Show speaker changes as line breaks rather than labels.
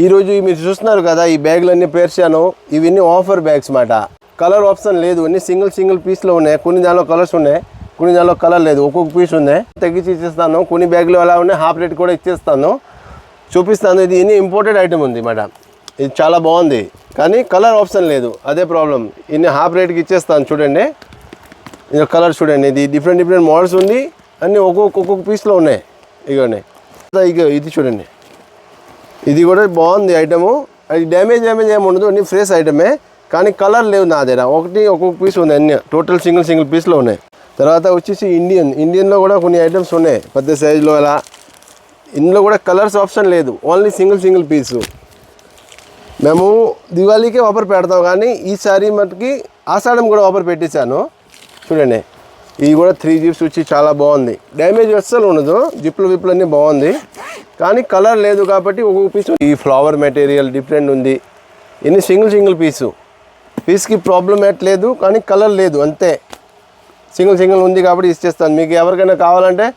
ఈరోజు మీరు చూస్తున్నారు కదా ఈ బ్యాగులన్నీ పేర్చాను. ఇవన్నీ ఆఫర్ బ్యాగ్స్ మాట. కలర్ ఆప్షన్ లేదు, అన్ని సింగిల్ పీస్లో ఉన్నాయి. కొన్ని దానిలో కలర్స్ ఉన్నాయి, కొన్ని దానిలో కలర్ లేదు. ఒక్కొక్క పీస్ ఉన్నాయి, తగ్గించి ఇచ్చేస్తాను. కొన్ని బ్యాగులు అలా ఉన్నాయి, హాఫ్ రేట్ కూడా ఇచ్చేస్తాను, చూపిస్తాను. ఇది ఇన్ని ఇంపోర్టెడ్ ఐటమ్ ఉంది మేడం. ఇది చాలా బాగుంది కానీ కలర్ ఆప్షన్ లేదు, అదే ప్రాబ్లం. ఇన్ని హాఫ్ రేట్కి ఇచ్చేస్తాను. చూడండి ఇది కలర్ చూడండి, ఇది డిఫరెంట్ మోడల్స్ ఉంది, అన్నీ ఒక్కొక్క పీస్లో ఉన్నాయి. ఇగోండి ఇది చూడండి, ఇది కూడా బాగుంది ఐటము. అది డ్యామేజ్ ఏమి ఉండదు, అన్ని ఫ్రెష్ ఐటమే. కానీ కలర్ లేవు నా దగ్గర. ఒక్కొక్క పీస్ ఉంది, అన్నీ టోటల్ సింగిల్ పీస్లో ఉన్నాయి. తర్వాత వచ్చేసి ఇండియన్లో కూడా కొన్ని ఐటమ్స్ ఉన్నాయి పెద్ద సైజులో అలా. ఇందులో కూడా కలర్స్ ఆప్షన్ లేదు, ఓన్లీ సింగిల్ పీసు. మేము దివాళీకే ఆఫర్ పెడతాం, కానీ ఈసారి మటుకి ఆషాఢం కూడా ఆఫర్ పెట్టేశాను. చూడండి ఇది కూడా 3 జిప్స్ వచ్చి చాలా బాగుంది. డ్యామేజ్ అస్సలు ఉండదు, జిప్లు అన్నీ బాగుంది. కానీ కలర్ లేదు కాబట్టి ఒక్కొక్క పీసు. ఈ ఫ్లవర్ మెటీరియల్ డిఫరెంట్ ఉంది. ఇన్ని సింగిల్ పీస్కి ప్రాబ్లం లేదు, కానీ కలర్ లేదు అంతే. సింగిల్ ఉంది కాబట్టి ఇచ్చేస్తాను. మీకు ఎవరికైనా కావాలంటే